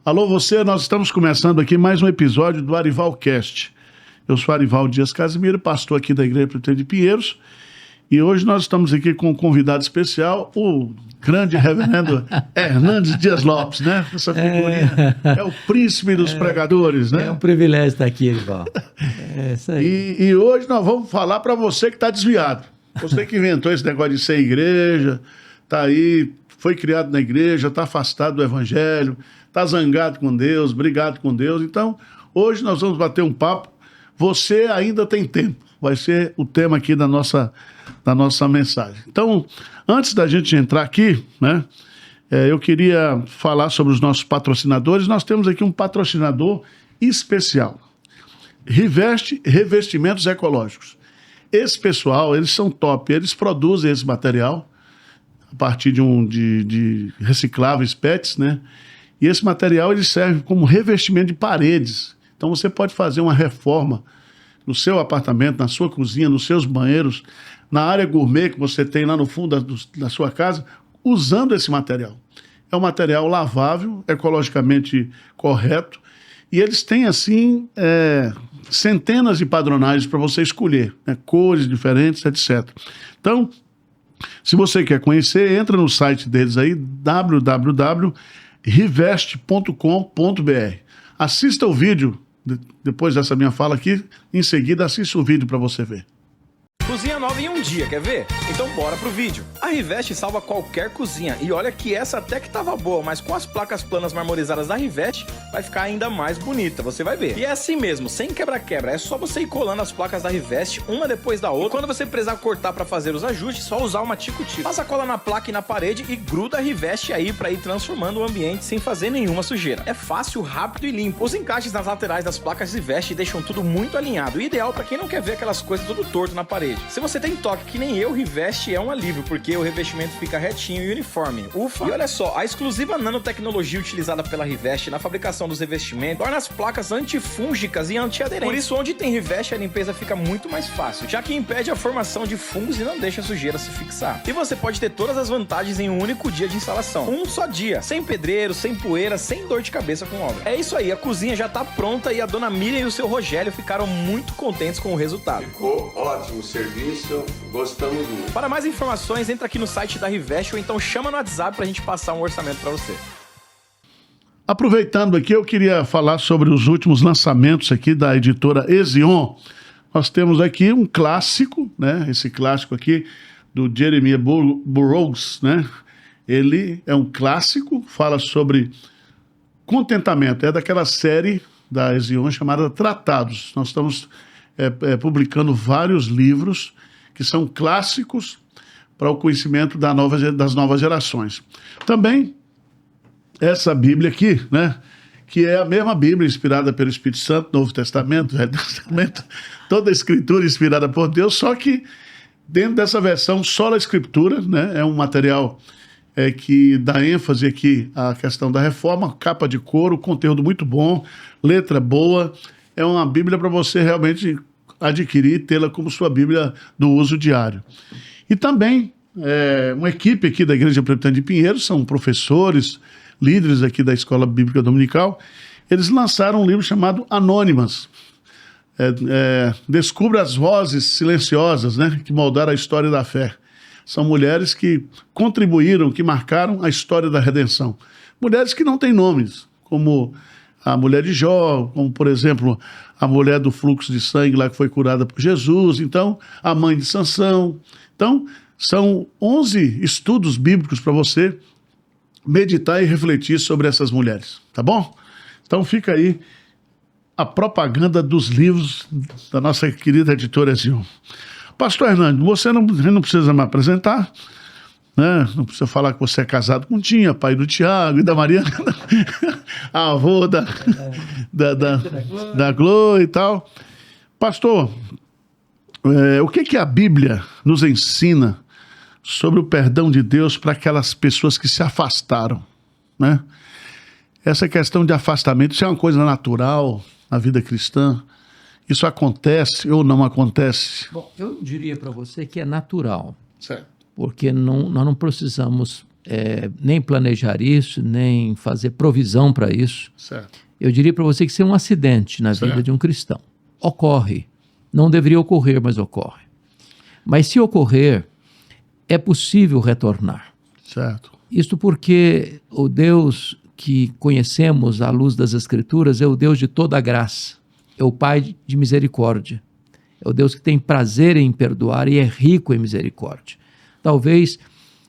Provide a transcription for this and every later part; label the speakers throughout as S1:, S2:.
S1: Alô você, nós estamos começando aqui mais um episódio do Arivalcast. Eu sou Arival Dias Casimiro, pastor aqui da Igreja Presbiteriana de Pinheiros, e hoje nós estamos aqui com um convidado especial, o grande reverendo Hernandes Dias Lopes, né? Essa figurinha é o príncipe dos pregadores, né?
S2: É um privilégio estar aqui, Arival. É isso aí.
S1: E hoje nós vamos falar para você que está desviado. Você que inventou esse negócio de ser igreja, está aí, foi criado na igreja, está afastado do evangelho, está zangado com Deus, brigado com Deus. Então, hoje nós vamos bater um papo. Você ainda tem tempo. Vai ser o tema aqui da nossa mensagem. Então, antes da gente entrar aqui, né, eu queria falar sobre os nossos patrocinadores. Nós temos aqui um patrocinador especial. Riveste Revestimentos Ecológicos. Esse pessoal, eles são top. Eles produzem esse material a partir de recicláveis PETs, né? E esse material ele serve como revestimento de paredes. Então você pode fazer uma reforma no seu apartamento, na sua cozinha, nos seus banheiros, na área gourmet que você tem lá no fundo da sua casa, usando esse material. É um material lavável, ecologicamente correto, e eles têm, assim, centenas de padronagens para você escolher, né? Cores diferentes, etc. Então, se você quer conhecer, entra no site deles aí, www.riveste.com.br. Assista o vídeo, depois dessa minha fala aqui, em seguida assista o vídeo para você ver.
S3: Cozinha nova em um dia, quer ver? Então bora pro vídeo. A Riveste salva qualquer cozinha. E olha que essa até que tava boa, mas com as placas planas marmorizadas da Riveste, vai ficar ainda mais bonita, você vai ver. E é assim mesmo, sem quebra-quebra. É só você ir colando as placas da Riveste, uma depois da outra. E quando você precisar cortar pra fazer os ajustes, só usar uma tico-tico. Passa a cola na placa e na parede e gruda a Riveste aí pra ir transformando o ambiente sem fazer nenhuma sujeira. É fácil, rápido e limpo. Os encaixes nas laterais das placas Riveste deixam tudo muito alinhado. Ideal pra quem não quer ver aquelas coisas tudo torto na parede. Se você tem toque que nem eu, Riveste é um alívio, porque o revestimento fica retinho e uniforme. Ufa! E olha só, a exclusiva nanotecnologia utilizada pela Riveste na fabricação dos revestimentos torna as placas antifúngicas e antiaderentes. Por isso, onde tem Riveste, a limpeza fica muito mais fácil, já que impede a formação de fungos e não deixa a sujeira se fixar. E você pode ter todas as vantagens em um único dia de instalação. Um só dia, sem pedreiro, sem poeira, sem dor de cabeça com obra. É isso aí, a cozinha já tá pronta e a dona Miriam e o seu Rogério ficaram muito contentes com o resultado.
S4: Ficou ótimo o serviço, gostamos muito.
S3: Para mais informações, entra aqui no site da Riveste ou então chama no WhatsApp pra gente passar um orçamento para você.
S1: Aproveitando aqui, eu queria falar sobre os últimos lançamentos aqui da editora Ezion. Nós temos aqui um clássico, né? Esse clássico aqui do Jeremiah Burroughs, né? Ele é um clássico, fala sobre contentamento. É daquela série da Ezion chamada Tratados. Nós estamos publicando vários livros que são clássicos para o conhecimento das novas gerações. Também essa Bíblia aqui, né, que é a mesma Bíblia inspirada pelo Espírito Santo, Novo Testamento, Velho Testamento, toda a Escritura inspirada por Deus, só que dentro dessa versão só a Escritura, né, é um material que dá ênfase aqui à questão da reforma, capa de couro, conteúdo muito bom, letra boa, é uma Bíblia para você realmente adquirir e tê-la como sua Bíblia do uso diário. E também uma equipe aqui da Igreja Presbiteriana de Pinheiros, são professores, líderes aqui da Escola Bíblica Dominical, eles lançaram um livro chamado Anônimas. Descubra as vozes silenciosas, né, que moldaram a história da fé. São mulheres que contribuíram, que marcaram a história da redenção. Mulheres que não têm nomes, como a mulher de Jó, como, por exemplo, a mulher do fluxo de sangue lá que foi curada por Jesus, então, a mãe de Sansão. Então, são 11 estudos bíblicos para você meditar e refletir sobre essas mulheres, tá bom? Então fica aí a propaganda dos livros da nossa querida editora Ezion. Pastor Hernandes, você não precisa me apresentar, né? Não precisa falar que você é casado com Tinha, pai do Tiago e da Mariana, avô da Glô e tal. Pastor, o que a Bíblia nos ensina sobre o perdão de Deus para aquelas pessoas que se afastaram, né? Essa questão de afastamento, isso é uma coisa natural na vida cristã? Isso acontece ou não acontece?
S2: Bom, eu diria para você que é natural.
S1: Certo.
S2: Porque nós não precisamos nem planejar isso, nem fazer provisão para isso.
S1: Certo.
S2: Eu diria para você que isso é um acidente na vida de um cristão. Ocorre. Não deveria ocorrer, mas ocorre. Mas se ocorrer, é possível retornar.
S1: Certo.
S2: Isto porque o Deus que conhecemos à luz das Escrituras é o Deus de toda a graça, é o Pai de misericórdia, é o Deus que tem prazer em perdoar e é rico em misericórdia. Talvez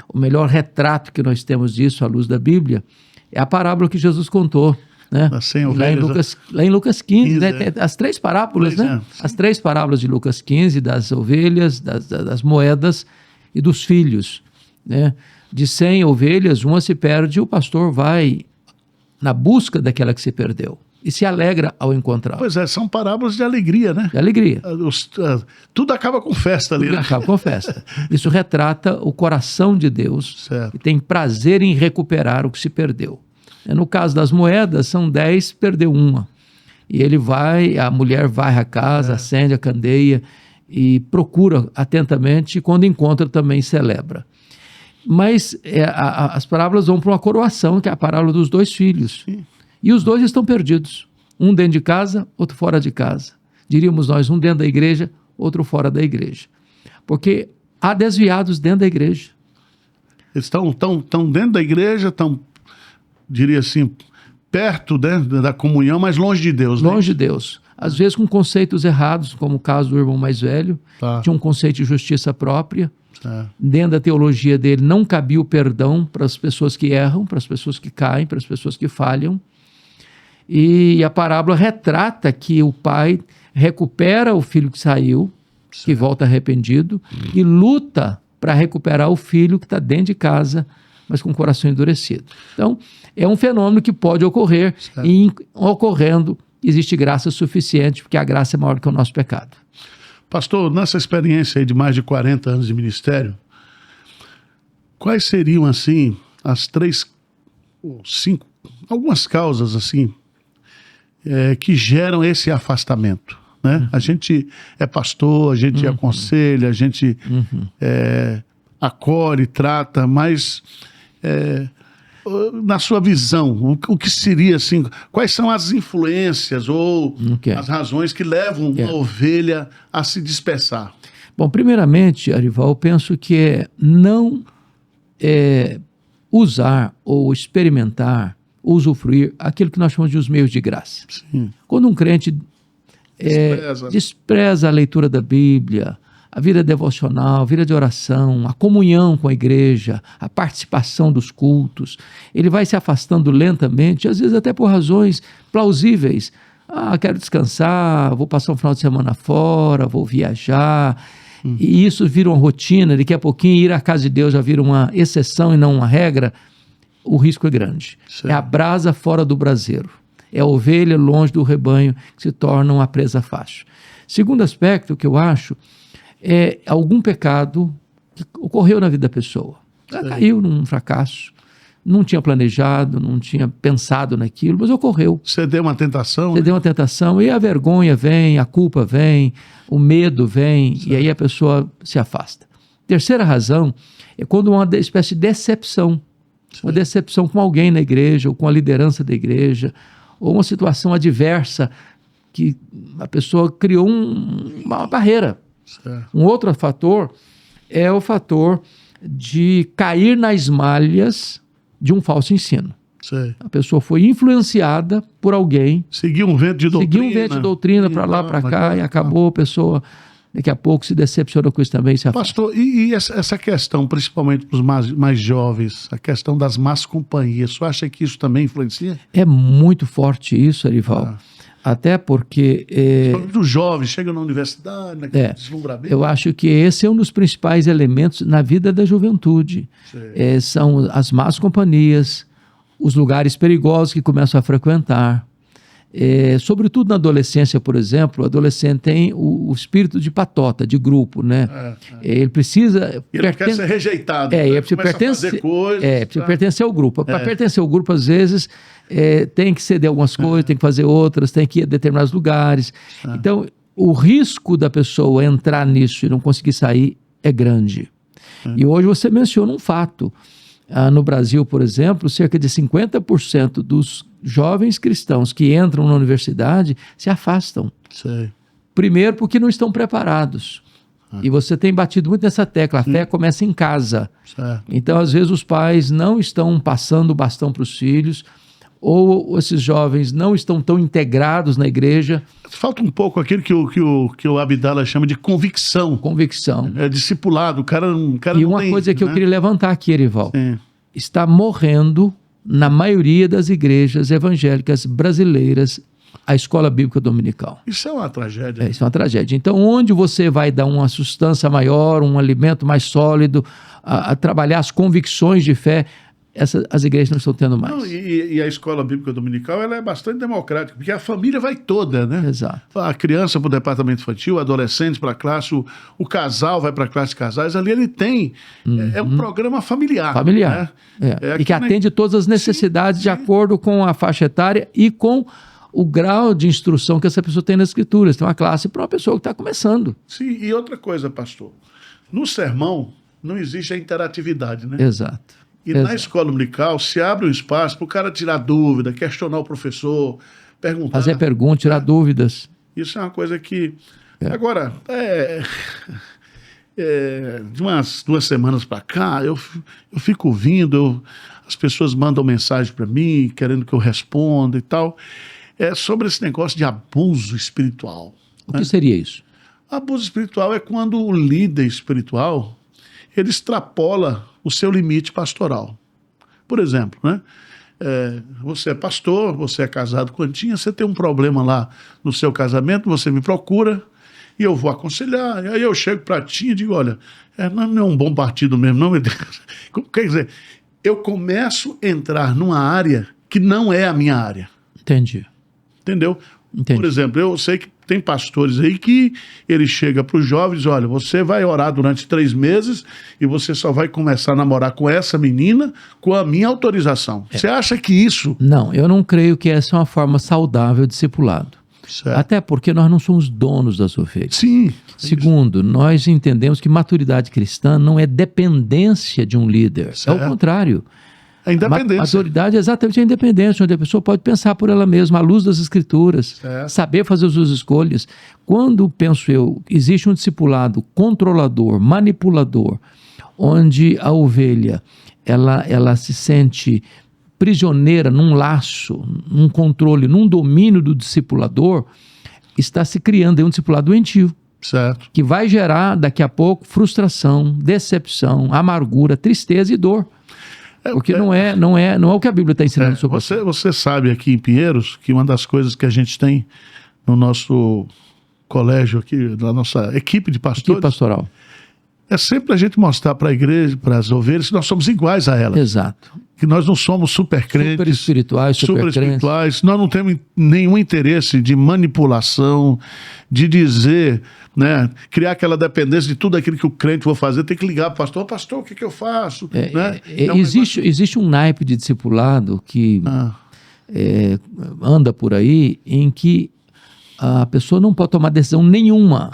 S2: o melhor retrato que nós temos disso à luz da Bíblia é a parábola que Jesus contou, né? Lá em Lucas 15, né? Tem as 3 parábolas, né? As 3 parábolas de Lucas 15, das ovelhas, das moedas e dos filhos, né? De 100 ovelhas, uma se perde, o pastor vai na busca daquela que se perdeu e se alegra ao encontrá-la.
S1: Pois é, são parábolas de alegria, né?
S2: De alegria.
S1: Tudo acaba com festa ali,
S2: Tudo
S1: né?
S2: acaba com festa. Isso retrata o coração de Deus,
S1: Certo.
S2: que tem prazer em recuperar o que se perdeu. No caso das moedas, são 10, perdeu uma. E a mulher varre a casa, acende a candeia e procura atentamente, e quando encontra também celebra. Mas as parábolas vão para uma coroação, que é a parábola dos 2 filhos.
S1: Sim.
S2: E os 2 estão perdidos. Um dentro de casa, outro fora de casa. Diríamos nós, um dentro da igreja, outro fora da igreja. Porque há desviados dentro da igreja.
S1: Eles estão dentro da igreja, estão, diria assim, perto, né, da comunhão, mas longe de Deus.
S2: Longe de Deus. Às vezes com conceitos errados, como o caso do irmão mais velho, tinha um conceito de justiça própria. Dentro da teologia dele não cabia o perdão para as pessoas que erram, para as pessoas que caem, para as pessoas que falham. E a parábola retrata que o pai recupera o filho que saiu, que volta arrependido, e luta para recuperar o filho que está dentro de casa, mas com o coração endurecido. Então, é um fenômeno que pode ocorrer, e ocorrendo, existe graça suficiente, porque a graça é maior que o nosso pecado.
S1: Pastor, nessa experiência aí de mais de 40 anos de ministério, quais seriam, assim, as 3 ou 5, algumas causas, assim, que geram esse afastamento, né? A gente é pastor, a gente aconselha, a gente acolhe, trata, mas na sua visão, o que seria, assim, quais são as influências ou as razões que levam uma ovelha a se dispersar?
S2: Bom, primeiramente, Arival, eu penso que não usar ou experimentar, usufruir aquilo que nós chamamos de os meios de graça.
S1: Sim.
S2: Quando um crente despreza a leitura da Bíblia, a vida devocional, a vida de oração, a comunhão com a igreja, a participação dos cultos, ele vai se afastando lentamente, às vezes até por razões plausíveis. Quero descansar, vou passar um final de semana fora, vou viajar, e isso vira uma rotina, daqui a pouquinho ir à casa de Deus já vira uma exceção e não uma regra. O risco é grande. Sim. É a brasa fora do braseiro. É a ovelha longe do rebanho que se torna uma presa fácil. Segundo aspecto que eu acho é algum pecado que ocorreu na vida da pessoa. Ela caiu num fracasso, não tinha planejado, não tinha pensado naquilo, mas ocorreu.
S1: Cedeu uma tentação.
S2: Cedeu uma tentação, e a vergonha vem, a culpa vem, o medo vem, e aí a pessoa se afasta. Terceira razão é quando uma espécie de decepção. Uma decepção com alguém na igreja, ou com a liderança da igreja, ou uma situação adversa que a pessoa criou uma barreira. Um outro fator é o fator de cair nas malhas de um falso ensino. A pessoa foi influenciada por alguém.
S1: Seguiu um vento de doutrina.
S2: Para lá, para cá, e acabou a pessoa... Daqui a pouco se decepciona com isso também.
S1: Pastor, e essa questão, principalmente para os mais jovens, a questão das más companhias, você acha que isso também influencia?
S2: É muito forte isso, Arival. Até porque...
S1: Os jovens chegam na universidade, naquele deslumbramento.
S2: Eu acho que esse é um dos principais elementos na vida da juventude. São as más companhias, os lugares perigosos que começam a frequentar. Sobretudo na adolescência, por exemplo, o adolescente tem o espírito de patota, de grupo, né? Ele precisa...
S1: Ele não quer ser rejeitado.
S2: Ele precisa pertencer ao grupo. Para pertencer ao grupo, às vezes, tem que ceder algumas coisas, tem que fazer outras, tem que ir a determinados lugares. Então, o risco da pessoa entrar nisso e não conseguir sair é grande. E hoje você menciona um fato. No Brasil, por exemplo, cerca de 50% dos jovens cristãos que entram na universidade se afastam.
S1: Sei.
S2: Primeiro porque não estão preparados. E você tem batido muito nessa tecla, a fé começa em casa.
S1: Certo.
S2: Então, às vezes, os pais não estão passando o bastão para os filhos, ou esses jovens não estão tão integrados na igreja.
S1: Falta um pouco aquilo que o Abdala chama de convicção.
S2: Convicção.
S1: É discipulado. O cara
S2: E
S1: não
S2: uma
S1: tem,
S2: coisa que eu
S1: né?
S2: queria levantar aqui, Erival,
S1: Sim.
S2: está morrendo na maioria das igrejas evangélicas brasileiras a escola bíblica dominical.
S1: Isso é uma tragédia.
S2: Isso é uma tragédia. Então, onde você vai dar uma sustância maior, um alimento mais sólido, a trabalhar as convicções de fé, as igrejas não estão tendo mais.
S1: Não, e a escola bíblica dominical ela é bastante democrática, porque a família vai toda, né?
S2: Exato.
S1: A criança para o departamento infantil, adolescentes para a classe, o casal vai para a classe de casais, ali ele tem, é um programa familiar.
S2: Familiar.
S1: Né?
S2: E que atende todas as necessidades de acordo com a faixa etária e com o grau de instrução que essa pessoa tem nas escrituras. Tem uma classe para uma pessoa que está começando.
S1: Sim, e outra coisa, pastor, no sermão não existe a interatividade, né?
S2: Exato.
S1: E na escola dominical se abre um espaço para o cara tirar dúvida, questionar o professor, perguntar.
S2: Fazer perguntas, tirar dúvidas.
S1: Isso é uma coisa que... Agora, de umas 2 semanas para cá, eu fico ouvindo, as pessoas mandam mensagem para mim, querendo que eu responda e tal, sobre esse negócio de abuso espiritual.
S2: O que seria isso?
S1: Abuso espiritual é quando o líder espiritual ele extrapola o seu limite pastoral. Por exemplo, né? Você é pastor, você é casado com a Antinha, você tem um problema lá no seu casamento, você me procura e eu vou aconselhar. Aí eu chego para a Antinha e digo, olha, não é um bom partido mesmo, não. Quer dizer, eu começo a entrar numa área que não é a minha área.
S2: Entendi.
S1: Entendeu?
S2: Entendi.
S1: Por exemplo, eu sei que tem pastores aí que ele chega para os jovens, olha, você vai orar durante 3 meses e você só vai começar a namorar com essa menina com a minha autorização. Você acha que isso...
S2: Não, eu não creio que essa é uma forma saudável de discipulado.
S1: Certo.
S2: Até porque nós não somos donos das ovelhas.
S1: Sim.
S2: Segundo, nós entendemos que maturidade cristã não é dependência de um líder.
S1: Certo.
S2: É o contrário.
S1: A independência.
S2: Maturidade é exatamente a independência, onde a pessoa pode pensar por ela mesma, à luz das escrituras,
S1: Certo.
S2: saber fazer as suas escolhas. Quando, penso eu, existe um discipulado controlador, manipulador, onde a ovelha ela se sente prisioneira num laço, num controle, num domínio do discipulador, está se criando aí um discipulado doentio,
S1: Certo.
S2: que vai gerar daqui a pouco frustração, decepção, amargura, tristeza e dor. Porque não é o que a Bíblia está ensinando sobre isso.
S1: Você sabe aqui em Pinheiros que uma das coisas que a gente tem no nosso colégio aqui, na nossa equipe de pastores,
S2: Equipe pastoral.
S1: é sempre a gente mostrar para a igreja, para as ovelhas, que nós somos iguais a elas.
S2: Exato.
S1: Que nós não somos super crentes,
S2: Super espirituais, super crentes.
S1: espirituais, nós não temos nenhum interesse de manipulação, de dizer, né, criar aquela dependência de tudo aquilo que o crente for fazer, tem que ligar para o pastor, o que eu faço? Né?
S2: Existe um naipe de discipulado que anda por aí, em que a pessoa não pode tomar decisão nenhuma,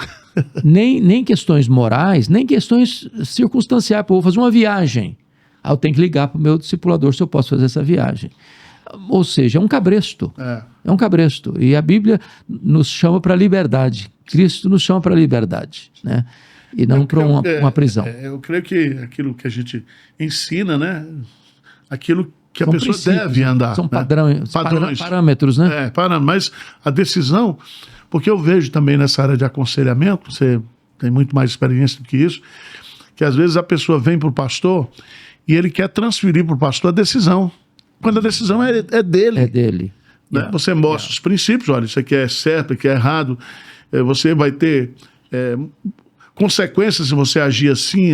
S2: nem questões morais, nem questões circunstanciais. Pô, vou fazer uma viagem. Aí eu tenho que ligar para o meu discipulador se eu posso fazer essa viagem. Ou seja, é um cabresto. É um cabresto. E a Bíblia nos chama para a liberdade. Cristo nos chama para a liberdade, né? E não para uma prisão.
S1: Eu creio que aquilo que a gente ensina, né? Aquilo que a
S2: São
S1: pessoa
S2: princípios,
S1: deve andar.
S2: São
S1: né?
S2: padrões, parâmetros, né?
S1: Mas a decisão, porque eu vejo também nessa área de aconselhamento, você tem muito mais experiência do que isso, que às vezes a pessoa vem para o pastor e ele quer transferir para o pastor a decisão, quando a decisão é dele.
S2: É dele.
S1: Né? Você mostra os princípios, olha, isso aqui é certo, isso aqui é errado, você vai ter consequências se você agir assim,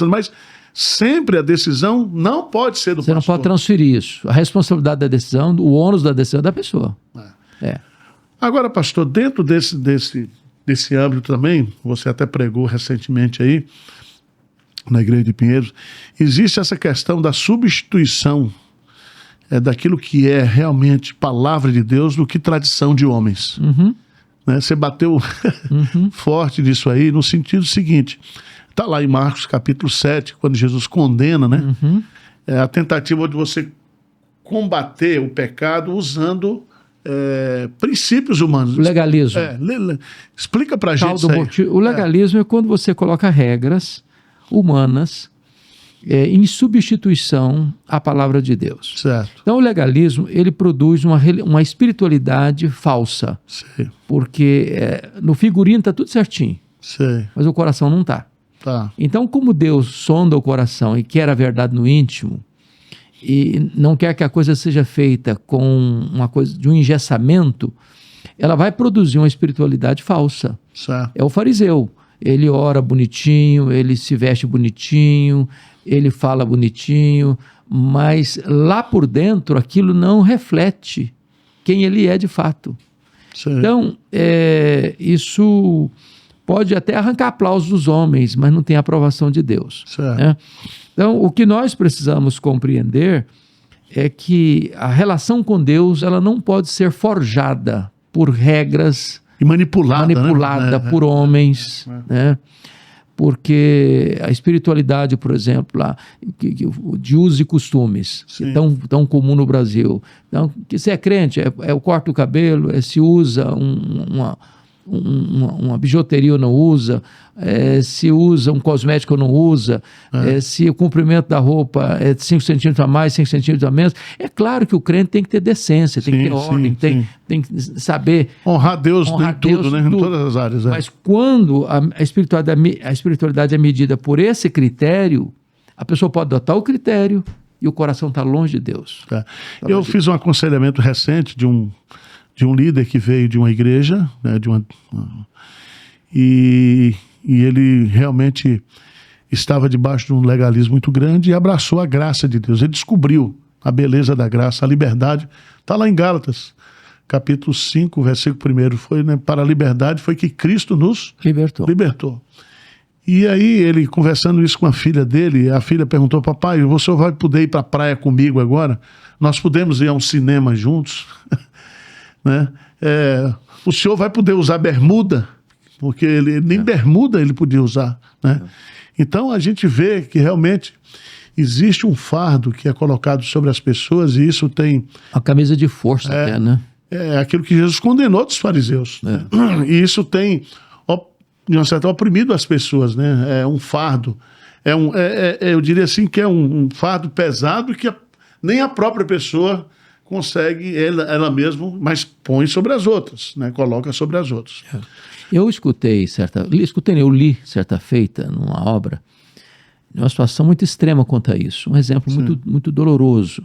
S1: mas sempre a decisão não pode ser do
S2: pastor. Você não pode transferir isso. A responsabilidade da decisão, o ônus da decisão é da pessoa.
S1: Agora, pastor, dentro desse âmbito também, você até pregou recentemente aí, na Igreja de Pinheiros, existe essa questão da substituição daquilo que é realmente palavra de Deus do que tradição de homens.
S2: Uhum.
S1: Né? Você bateu forte nisso aí, no sentido seguinte, está lá em Marcos capítulo 7, quando Jesus condena, né? É a tentativa de você combater o pecado usando princípios humanos.
S2: O legalismo.
S1: Explica pra gente isso aí.
S2: O legalismo é quando você coloca regras humanas em substituição à palavra de Deus.
S1: Certo.
S2: Então o legalismo, ele produz uma espiritualidade falsa.
S1: Sei.
S2: Porque no figurino está tudo certinho,
S1: Sei.
S2: mas o coração não está.
S1: Tá.
S2: Então, como Deus sonda o coração e quer a verdade no íntimo, e não quer que a coisa seja feita com uma coisa de um engessamento, ela vai produzir uma espiritualidade falsa.
S1: Certo.
S2: É o fariseu. Ele ora bonitinho, ele se veste bonitinho, ele fala bonitinho, mas lá por dentro aquilo não reflete quem ele é de fato.
S1: Sei.
S2: Então, isso pode até arrancar aplausos dos homens, mas não tem aprovação de Deus.
S1: Certo.
S2: Né? Então, o que nós precisamos compreender é que a relação com Deus ela não pode ser forjada por regras,
S1: E manipulada
S2: por homens, né? Porque a espiritualidade, por exemplo, lá, de usos e costumes, que é tão comum no Brasil. Então, que se é crente, o corte do cabelo, se usa uma bijuteria ou não usa, se usa um cosmético ou não usa, se o comprimento da roupa é 5 centímetros a mais, 5 centímetros a menos. É claro que o crente tem que ter decência, tem que ter ordem, tem que saber...
S1: Honrar Deus em tudo, né? Em
S2: tudo.
S1: todas as áreas.
S2: Mas quando a espiritualidade é medida por esse critério, a pessoa pode adotar o critério e o coração está longe de Deus.
S1: Eu fiz um aconselhamento recente de um líder que veio de uma igreja, né, e ele realmente estava debaixo de um legalismo muito grande e abraçou a graça de Deus. Ele descobriu a beleza da graça, a liberdade. Está lá em Gálatas, capítulo 5, versículo 1. Foi, né, para a liberdade foi que Cristo nos libertou. E aí ele conversando isso com a filha dele, a filha perguntou: papai, você vai poder ir para a praia comigo agora? Nós podemos ir a um cinema juntos? Né? O senhor vai poder usar bermuda? Porque nem bermuda ele podia usar, né? Então a gente vê que realmente existe um fardo que é colocado sobre as pessoas, e isso tem...
S2: A camisa de força até, né?
S1: É aquilo que Jesus condenou dos fariseus. E isso tem, de uma certa, oprimido as pessoas, né? É um fardo. Eu diria assim que é um fardo pesado que nem a própria pessoa consegue, ela mesma, mas põe sobre as outras, né? Coloca sobre as outras.
S2: Eu li certa feita numa obra, uma situação muito extrema quanto a isso. Um exemplo muito doloroso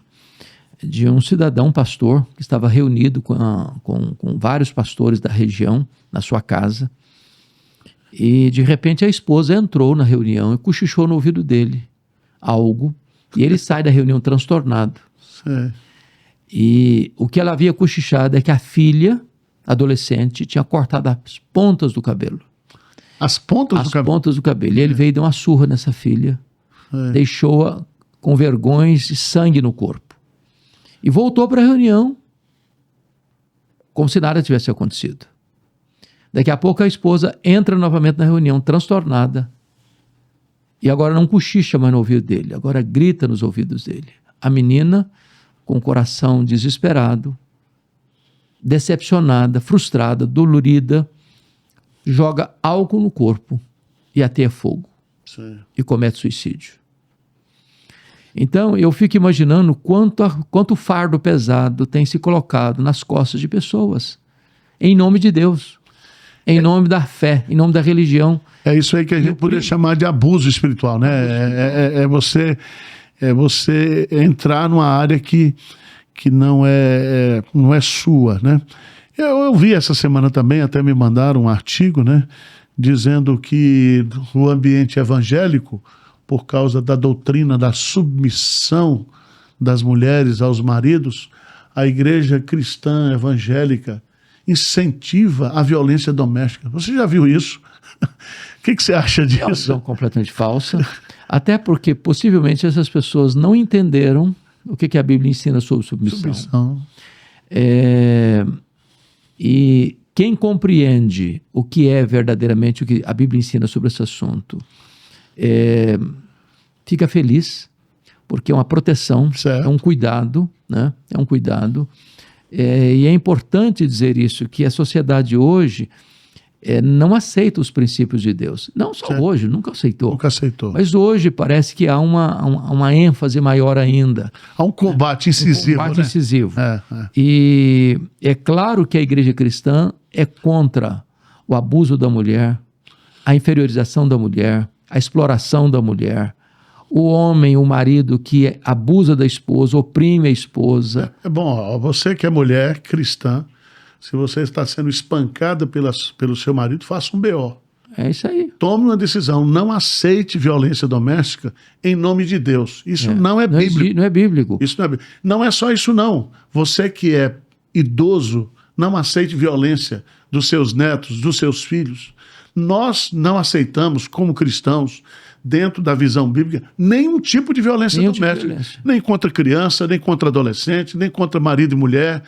S2: de um cidadão, um pastor, que estava reunido com vários pastores da região na sua casa, e de repente a esposa entrou na reunião e cochichou no ouvido dele algo, e ele sai da reunião transtornado. E o que ela havia cochichado é que a filha adolescente tinha cortado as pontas do cabelo.
S1: As pontas do cabelo?
S2: E ele veio e deu uma surra nessa filha, deixou-a com vergões e sangue no corpo. E voltou para a reunião como se nada tivesse acontecido. Daqui a pouco a esposa entra novamente na reunião transtornada, e agora não cochicha mais no ouvido dele, agora grita nos ouvidos dele. A menina, com o coração desesperado, decepcionada, frustrada, dolorida, joga álcool no corpo e ateia fogo. E comete suicídio. Então eu fico imaginando quanto fardo pesado tem se colocado nas costas de pessoas, em nome de Deus, em nome da fé, em nome da religião. É isso aí que a gente poderia chamar de abuso espiritual, né? É você entrar numa área que não é sua, né? Eu vi essa semana também, até me mandaram um artigo, né, dizendo que o ambiente evangélico, por causa da doutrina da submissão das mulheres aos maridos, a igreja cristã evangélica incentiva a violência doméstica. Você já viu isso? O que você acha disso? É uma visão completamente falsa, até porque possivelmente essas pessoas não entenderam o que a Bíblia ensina sobre submissão. E quem compreende o que é verdadeiramente o que a Bíblia ensina sobre esse assunto, fica feliz, porque é uma proteção,
S1: Certo.
S2: é um cuidado, né? É um cuidado. E é importante dizer isso, que a sociedade hoje não aceita os princípios de Deus. Não só
S1: Certo.
S2: hoje, nunca aceitou.
S1: Nunca aceitou.
S2: Mas hoje parece que há uma ênfase maior ainda.
S1: Há um combate incisivo,
S2: Um combate
S1: né?
S2: incisivo.
S1: É.
S2: E é claro que a igreja cristã é contra o abuso da mulher, a inferiorização da mulher, a exploração da mulher, o homem, o marido que abusa da esposa, oprime a esposa.
S1: É bom, ó, você que é mulher cristã, se você está sendo espancada pelo seu marido, faça um BO.
S2: É isso aí.
S1: Tome uma decisão, não aceite violência doméstica em nome de Deus. Isso não é bíblico.
S2: Não é bíblico.
S1: Isso não é bíblico. Não é só isso, não. Você que é idoso, não aceite violência dos seus netos, dos seus filhos. Nós não aceitamos, como cristãos, dentro da visão bíblica, nenhum tipo de violência
S2: Nenhum tipo de
S1: doméstica.
S2: violência.
S1: Nem contra criança, nem contra adolescente, nem contra marido e mulher.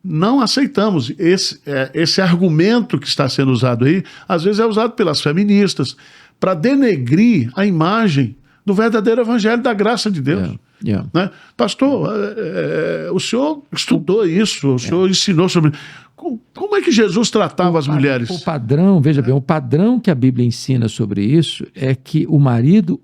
S1: Não aceitamos. Esse argumento que está sendo usado aí, às vezes é usado pelas feministas para denegrir a imagem do verdadeiro evangelho da graça de Deus. Né? Pastor, o senhor estudou isso, o senhor ensinou sobre... Como é que Jesus tratava as mulheres?
S2: O padrão, veja bem, o padrão que a Bíblia ensina sobre isso é que o marido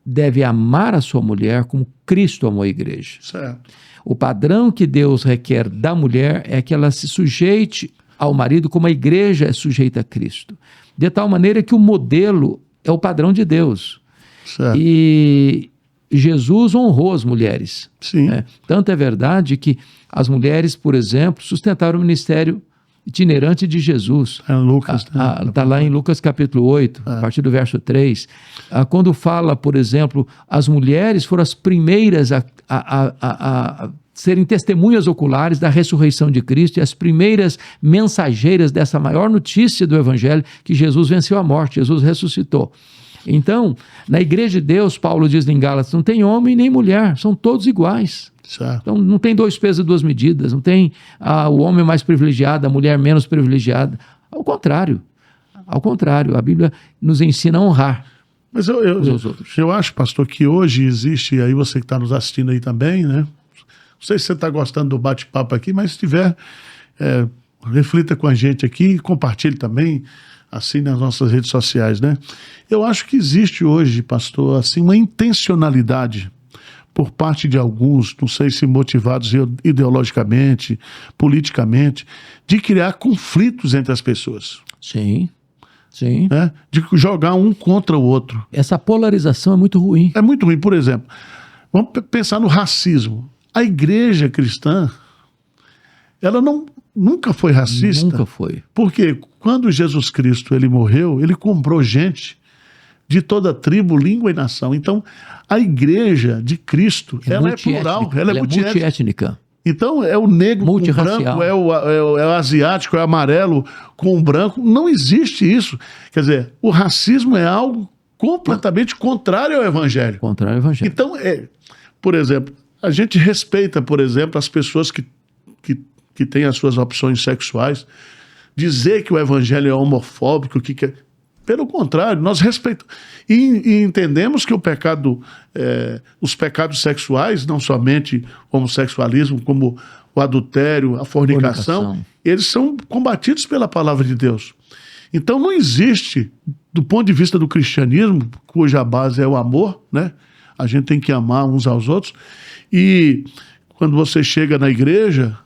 S2: deve amar a sua mulher como Cristo amou a igreja.
S1: Certo.
S2: O padrão que Deus requer da mulher é que ela se sujeite ao marido como a igreja é sujeita a Cristo. De tal maneira que o modelo é o padrão de Deus.
S1: Certo.
S2: E Jesus honrou as mulheres.
S1: Sim.
S2: Né? Tanto é verdade que as mulheres, por exemplo, sustentaram o ministério itinerante de Jesus.
S1: É Lucas.
S2: Está lá em Lucas capítulo 8, a partir do verso 3. Quando fala, por exemplo, as mulheres foram as primeiras a serem testemunhas oculares da ressurreição de Cristo e as primeiras mensageiras dessa maior notícia do Evangelho, que Jesus venceu a morte, Jesus ressuscitou. Então, na igreja de Deus, Paulo diz em Gálatas, não tem homem nem mulher, são todos iguais.
S1: Certo.
S2: Então, não tem dois pesos e duas medidas, não tem o homem mais privilegiado, a mulher menos privilegiada. Ao contrário, a Bíblia nos ensina a honrar.
S1: Mas
S2: os outros.
S1: Eu acho, pastor, que hoje existe, aí você que está nos assistindo aí também, né? Não sei se você está gostando do bate-papo aqui, mas se tiver, reflita com a gente aqui e compartilhe também, assim, nas nossas redes sociais, né? Eu acho que existe hoje, pastor, assim, uma intencionalidade por parte de alguns, não sei se motivados ideologicamente, politicamente, de criar conflitos entre as pessoas.
S2: Sim, sim.
S1: Né? De jogar um contra o outro.
S2: Essa polarização é muito ruim.
S1: É muito ruim. Por exemplo, vamos pensar no racismo. A igreja cristã, ela nunca foi racista.
S2: Nunca foi.
S1: Porque quando Jesus Cristo ele morreu, ele comprou gente de toda tribo, língua e nação. Então, a igreja de Cristo, ela é plural, ela é
S2: multiétnica.
S1: Então, é o negro com o branco, é o asiático, é o amarelo com o branco. Não existe isso. Quer dizer, o racismo é algo completamente contrário ao evangelho.
S2: Contrário ao evangelho.
S1: Então, por exemplo, a gente respeita, por exemplo, as pessoas que têm as suas opções sexuais. Dizer que o evangelho é homofóbico, pelo contrário, nós respeitamos e entendemos que os pecados sexuais, não somente o homossexualismo, como o adultério, a fornicação, eles são combatidos pela palavra de Deus. Então não existe, do ponto de vista do cristianismo, cuja base é o amor, né? A gente tem que amar uns aos outros. E quando você chega na igreja,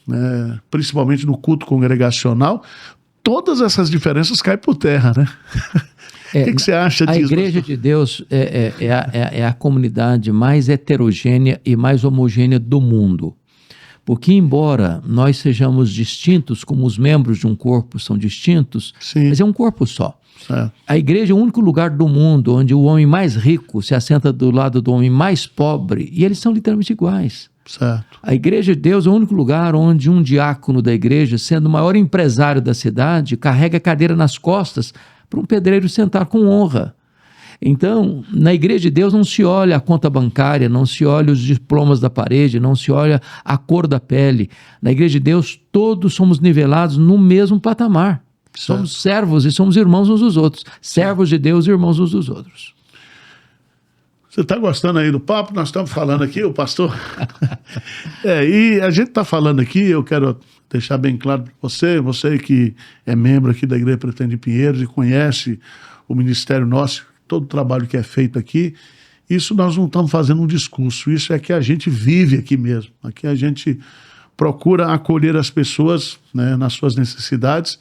S1: né, principalmente no culto congregacional, todas essas diferenças caem por terra, né? O que você acha disso?
S2: A igreja de Deus é a comunidade mais heterogênea e mais homogênea do mundo. Porque embora nós sejamos distintos, como os membros de um corpo são distintos,
S1: Sim.
S2: mas é um corpo só.
S1: Certo.
S2: A igreja é o único lugar do mundo onde o homem mais rico se assenta do lado do homem mais pobre, e eles são literalmente iguais.
S1: Certo.
S2: A igreja de Deus é o único lugar onde um diácono da igreja, sendo o maior empresário da cidade, carrega a cadeira nas costas para um pedreiro sentar com honra. Então, na igreja de Deus não se olha a conta bancária, não se olha os diplomas da parede, não se olha a cor da pele. Na igreja de Deus, todos somos nivelados no mesmo patamar.
S1: Certo.
S2: Somos servos e somos irmãos uns dos outros. Servos de Deus e irmãos uns dos outros.
S1: Você está gostando aí do papo? Nós estamos falando aqui, o pastor. E a gente está falando aqui, eu quero deixar bem claro para você que é membro aqui da Igreja Presbiteriana de Pinheiros e conhece o ministério nosso, todo o trabalho que é feito aqui, isso nós não estamos fazendo um discurso, isso é que a gente vive aqui mesmo. Aqui a gente procura acolher as pessoas, né, nas suas necessidades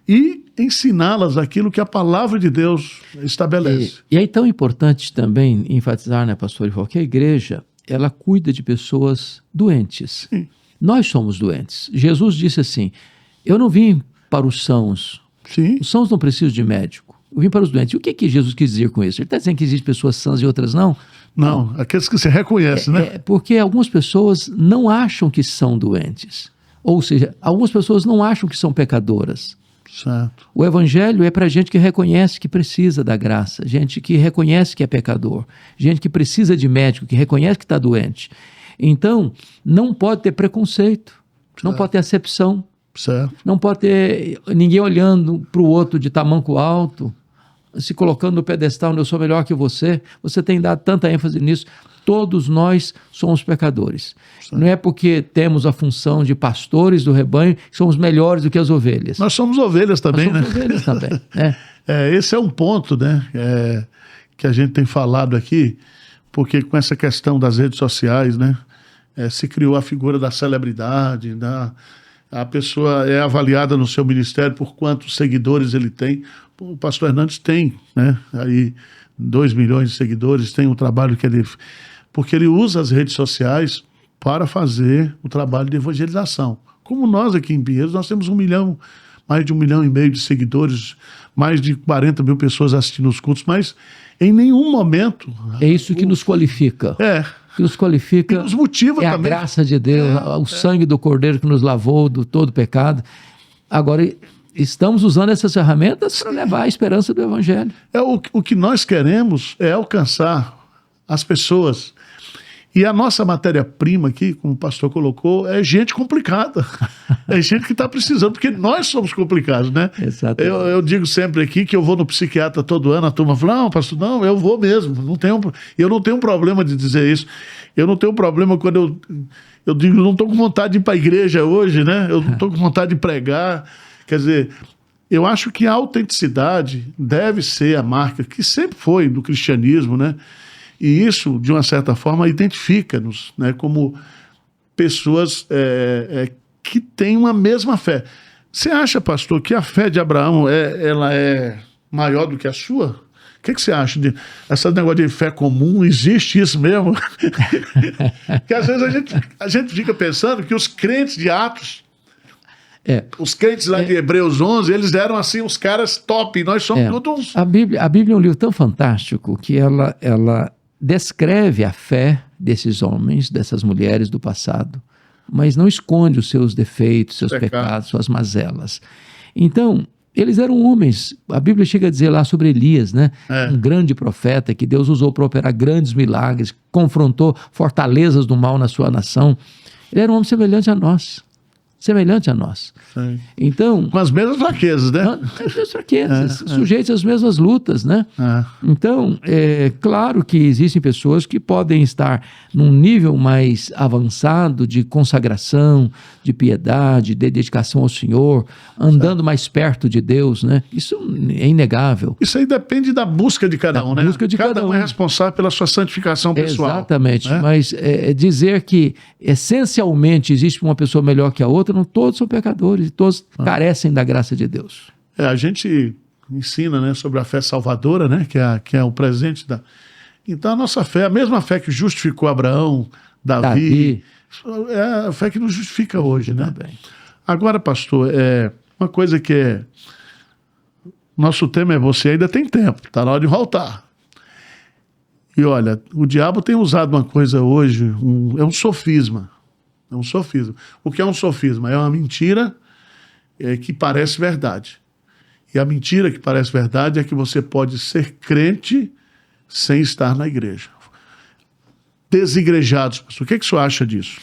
S1: e ensiná-las aquilo que a palavra de Deus estabelece.
S2: E é tão importante também enfatizar, né, pastor Ivo, que a igreja, ela cuida de pessoas doentes.
S1: Sim.
S2: Nós somos doentes. Jesus disse assim, eu não vim para os sãos.
S1: Sim.
S2: Os sãos não precisam de médico. Eu vim para os doentes. E o que Jesus quis dizer com isso? Ele está dizendo que existem pessoas sãs e outras não?
S1: Não, aqueles que você reconhece, né?
S2: Porque algumas pessoas não acham que são doentes. Ou seja, algumas pessoas não acham que são pecadoras.
S1: Certo.
S2: O evangelho é para gente que reconhece que precisa da graça, gente que reconhece que é pecador, gente que precisa de médico, que reconhece que está doente. Então, não pode ter preconceito, não pode ter acepção,
S1: Certo.
S2: não pode ter ninguém olhando para o outro de tamanco alto, se colocando no pedestal, eu sou melhor que você. Você tem dado tanta ênfase nisso. Todos nós somos pecadores. Certo. Não é porque temos a função de pastores do rebanho que somos melhores do que as ovelhas.
S1: Nós somos ovelhas também,
S2: Nós somos ovelhas também, né?
S1: Esse é um ponto, né, que a gente tem falado aqui, porque com essa questão das redes sociais, né, se criou a figura da celebridade, a pessoa é avaliada no seu ministério por quantos seguidores ele tem. O pastor Hernandes tem, né, aí 2 milhões de seguidores, tem um trabalho que ele... Porque ele usa as redes sociais para fazer o trabalho de evangelização. Como nós aqui em Pinheiros, nós temos mais de 1,5 milhão de seguidores, mais de 40 mil pessoas assistindo os cultos, mas em nenhum momento...
S2: É isso que nos qualifica. Que nos qualifica,
S1: e nos motiva
S2: é
S1: também.
S2: A graça de Deus, o sangue do Cordeiro que nos lavou do todo pecado. Agora, estamos usando essas ferramentas para levar a esperança do Evangelho.
S1: O que nós queremos é alcançar as pessoas. E a nossa matéria-prima aqui, como o pastor colocou, é gente complicada. É gente que está precisando, porque nós somos complicados, né?
S2: Exatamente.
S1: Eu digo sempre aqui que eu vou no psiquiatra todo ano, a turma fala, não, pastor, não, eu vou mesmo. Eu não tenho problema de dizer isso. Eu não tenho problema quando eu digo, não estou com vontade de ir para a igreja hoje, né? Eu não estou com vontade de pregar. Quer dizer, eu acho que a autenticidade deve ser a marca que sempre foi do cristianismo, né? E isso, de uma certa forma, identifica-nos, né, como pessoas que têm uma mesma fé. Você acha, pastor, que a fé de Abraão ela é maior do que a sua? O que você acha de esse negócio de fé comum? Existe isso mesmo? Porque às vezes a gente fica pensando que os crentes de Atos, os crentes lá de Hebreus 11, eles eram assim os caras top, nós somos todos...
S2: A Bíblia é um livro tão fantástico que ela descreve a fé desses homens, dessas mulheres do passado, mas não esconde os seus defeitos, seus pecados, suas mazelas. Então, eles eram homens. A Bíblia chega a dizer lá sobre Elias, né? Um grande profeta que Deus usou para operar grandes milagres, confrontou fortalezas do mal na sua nação. Ele era um homem semelhante a nós. Sim. Então,
S1: com as mesmas fraquezas, né?
S2: As mesmas fraquezas, sujeitos às mesmas lutas, né? Então, é claro que existem pessoas que podem estar num nível mais avançado de consagração, de piedade, de dedicação ao Senhor, andando mais perto de Deus, né? Isso é inegável.
S1: Isso aí depende da busca de cada um, né? Cada um é responsável pela sua santificação pessoal.
S2: Exatamente, né? Mas dizer que essencialmente existe uma pessoa melhor que a outra, não todos são pecadores e todos carecem da graça de Deus.
S1: A gente ensina, né, sobre a fé salvadora, né, que é o presente da... Então a nossa fé, a mesma fé que justificou Abraão, Davi, é a fé que nos justifica hoje, né?
S2: Bem.
S1: Agora, pastor, uma coisa que nosso tema é você ainda tem tempo, está na hora de voltar. E olha, o diabo tem usado uma coisa hoje, é um sofisma. É um sofisma. O que é um sofisma? É uma mentira que parece verdade. E a mentira que parece verdade é que você pode ser crente sem estar na igreja. Desigrejados. O que o senhor acha disso?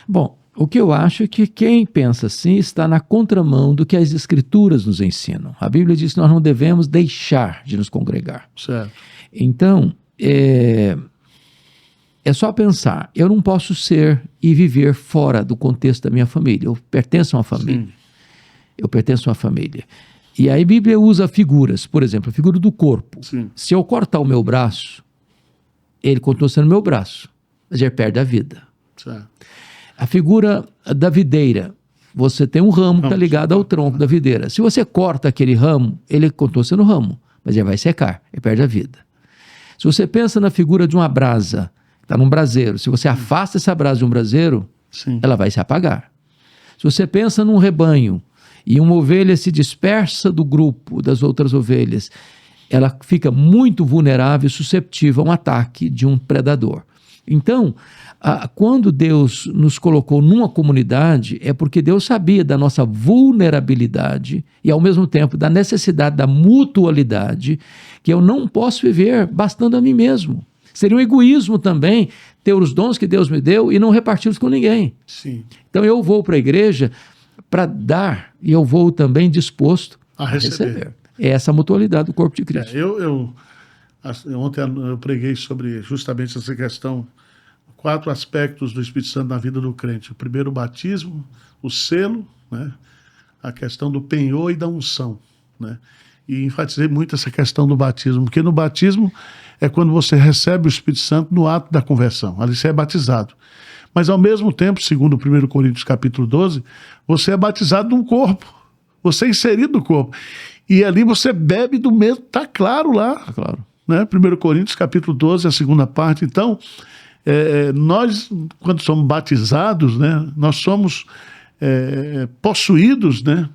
S2: Bom, o que eu acho é que quem pensa assim está na contramão do que as Escrituras nos ensinam. A Bíblia diz que nós não devemos deixar de nos congregar.
S1: Certo.
S2: Então, é só pensar, eu não posso ser e viver fora do contexto da minha família. Eu pertenço a uma família.
S1: Sim.
S2: Eu pertenço a uma família. E aí a Bíblia usa figuras, por exemplo, a figura do corpo.
S1: Sim.
S2: Se eu cortar o meu braço, ele continua sendo meu braço, mas ele perde a vida.
S1: Certo.
S2: A figura da videira, você tem um ramo que está ligado ao tronco da videira. Se você corta aquele ramo, ele continua sendo ramo, mas ele vai secar, ele perde a vida. Se você pensa na figura de uma brasa, está num braseiro, se você afasta essa brasa de um braseiro,
S1: Sim.
S2: ela vai se apagar. Se você pensa num rebanho e uma ovelha se dispersa do grupo das outras ovelhas, ela fica muito vulnerável e susceptível a um ataque de um predador. Então, quando Deus nos colocou numa comunidade, é porque Deus sabia da nossa vulnerabilidade e, ao mesmo tempo, da necessidade da mutualidade, que eu não posso viver bastando a mim mesmo. Seria um egoísmo também ter os dons que Deus me deu e não reparti-los com ninguém.
S1: Sim.
S2: Então, eu vou para a igreja para dar e eu vou também disposto
S1: A receber.
S2: É essa mutualidade do corpo de Cristo.
S1: Ontem eu preguei sobre justamente essa questão, 4 aspectos do Espírito Santo na vida do crente. O primeiro, o batismo, o selo, né? A questão do penhor e da unção, né? E enfatizei muito essa questão do batismo, porque no batismo é quando você recebe o Espírito Santo no ato da conversão, ali você é batizado. Mas ao mesmo tempo, segundo 1 Coríntios capítulo 12, você é batizado num corpo, você é inserido no corpo. E ali você bebe do mesmo, está claro lá.
S2: Tá claro.
S1: Né? 1 Coríntios capítulo 12, a segunda parte. Então, nós, quando somos batizados, né, nós somos possuídos, né,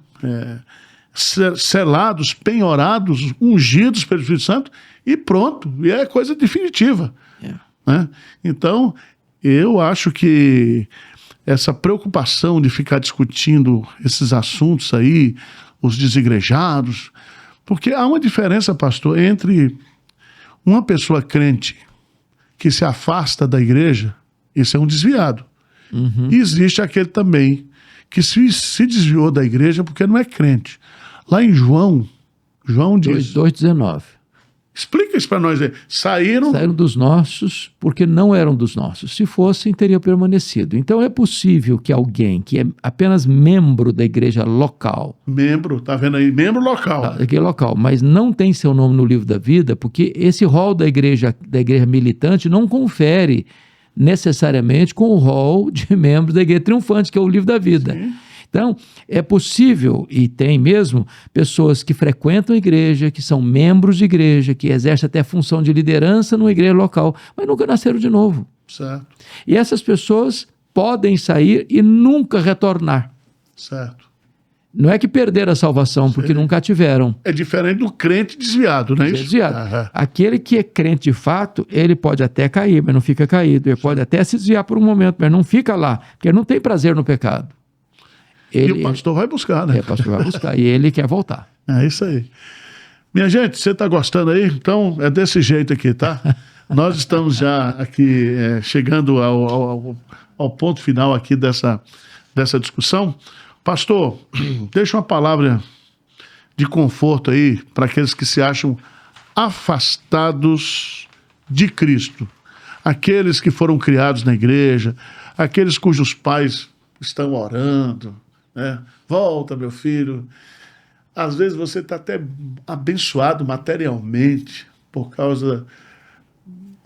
S1: selados, penhorados, ungidos pelo Espírito Santo e pronto, e é coisa definitiva. Né? Então, eu acho que essa preocupação de ficar discutindo esses assuntos aí, os desigrejados, porque há uma diferença, pastor, entre uma pessoa crente que se afasta da igreja, esse é um desviado.
S2: Uhum.
S1: E existe aquele também que se desviou da igreja porque não é crente. Lá em João diz...
S2: 2,19.
S1: Explica isso para nós aí. Saíram
S2: dos nossos porque não eram dos nossos. Se fossem, teriam permanecido. Então é possível que alguém que é apenas membro da igreja local...
S1: Membro, tá vendo aí? Membro local.
S2: Local, mas não tem seu nome no livro da vida, porque esse rol da igreja militante não confere necessariamente com o rol de membros da igreja triunfante, que é o livro da vida.
S1: Sim.
S2: Então, é possível, e tem mesmo, pessoas que frequentam a igreja, que são membros de igreja, que exercem até função de liderança numa igreja local, mas nunca nasceram de novo.
S1: Certo.
S2: E essas pessoas podem sair e nunca retornar.
S1: Certo.
S2: Não é que perderam a salvação, porque nunca tiveram.
S1: É diferente do crente desviado, não é isso?
S2: Desviado.
S1: Aham.
S2: Aquele que é crente de fato, ele pode até cair, mas não fica caído. Ele pode até se desviar por um momento, mas não fica lá, porque ele não tem prazer no pecado.
S1: E o pastor vai buscar, né?
S2: O pastor vai buscar, e ele quer voltar.
S1: É isso aí. Minha gente, você está gostando aí? Então é desse jeito aqui, tá? Nós estamos já aqui chegando ao ponto final aqui dessa discussão. Pastor, deixa uma palavra de conforto aí para aqueles que se acham afastados de Cristo. Aqueles que foram criados na igreja, aqueles cujos pais estão orando, né? Volta, meu filho. Às vezes você está até abençoado materialmente por causa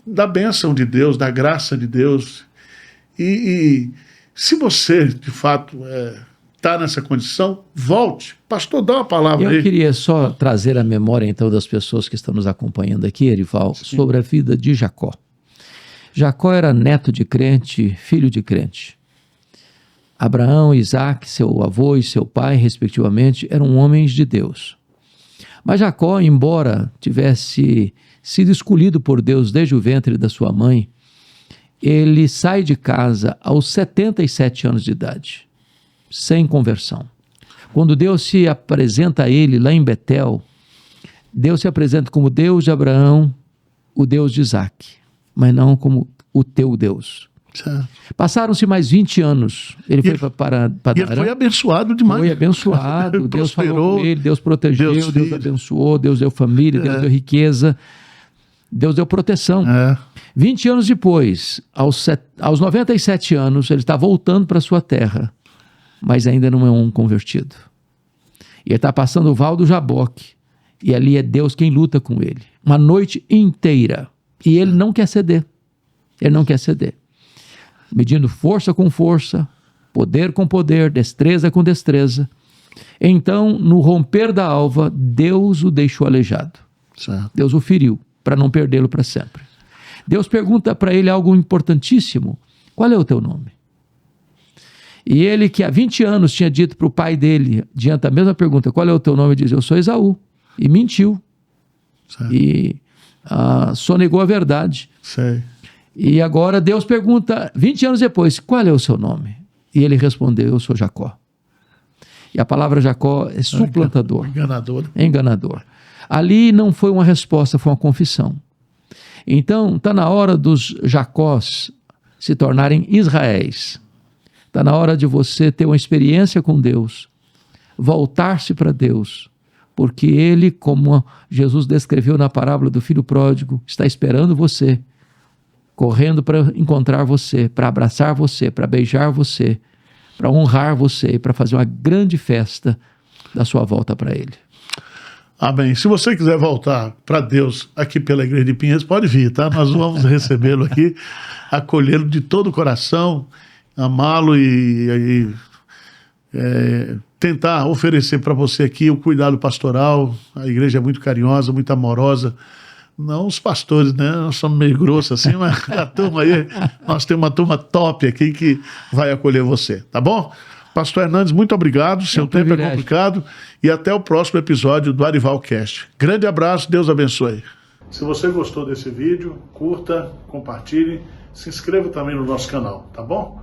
S1: da bênção de Deus, da graça de Deus. E se você, de fato, está nessa condição, volte. Pastor, dá uma palavra aí.
S2: Eu queria só trazer à memória, então, das pessoas que estão nos acompanhando aqui, Erival, sobre a vida de Jacó. Jacó era neto de crente, filho de crente. Abraão, Isaac, seu avô e seu pai, respectivamente, eram homens de Deus. Mas Jacó, embora tivesse sido escolhido por Deus desde o ventre da sua mãe, ele sai de casa aos 77 anos de idade, sem conversão. Quando Deus se apresenta a ele lá em Betel, Deus se apresenta como Deus de Abraão, o Deus de Isaac, mas não como o teu Deus.
S1: Certo.
S2: Passaram-se mais 20 anos. Ele foi para
S1: E ele foi abençoado demais.
S2: Foi abençoado. Deus falou com ele, Deus protegeu, Deus abençoou, Deus deu família, Deus deu riqueza, Deus deu proteção. 20 anos depois, aos 97 anos, ele está voltando para sua terra, mas ainda não é um convertido. E ele está passando o Val do Jaboque, e ali é Deus quem luta com ele. Uma noite inteira. E ele não quer ceder. Ele não quer ceder. Medindo força com força, poder com poder, destreza com destreza. Então, no romper da alva, Deus o deixou aleijado.
S1: Certo.
S2: Deus o feriu, para não perdê-lo para sempre. Deus pergunta para ele algo importantíssimo: qual é o teu nome? E ele, que há 20 anos tinha dito para o pai dele, diante da mesma pergunta, qual é o teu nome? Ele diz, eu sou Esaú. E mentiu.
S1: Certo.
S2: E sonegou a verdade.
S1: Sei.
S2: E agora Deus pergunta, 20 anos depois, qual é o seu nome? E ele respondeu, eu sou Jacó. E a palavra Jacó é suplantador.
S1: Enganador.
S2: É enganador. Ali não foi uma resposta, foi uma confissão. Então, está na hora dos Jacós se tornarem Israéis. Está na hora de você ter uma experiência com Deus, voltar-se para Deus, porque Ele, como Jesus descreveu na parábola do filho pródigo, está esperando você, correndo para encontrar você, para abraçar você, para beijar você, para honrar você, para fazer uma grande festa da sua volta para Ele.
S1: Amém. Se você quiser voltar para Deus aqui pela Igreja de Pinheiros, pode vir, tá? Nós vamos recebê-lo aqui, acolhê-lo de todo o coração, amá-lo e tentar oferecer para você aqui o cuidado pastoral. A igreja é muito carinhosa, muito amorosa. Não os pastores, né? Nós somos meio grossos assim, mas a turma aí, nós temos uma turma top aqui que vai acolher você, tá bom? Pastor Hernandes, muito obrigado. Seu tempo é complicado. E até o próximo episódio do Arivalcast. Grande abraço, Deus abençoe. Se você gostou desse vídeo, curta, compartilhe, se inscreva também no nosso canal, tá bom?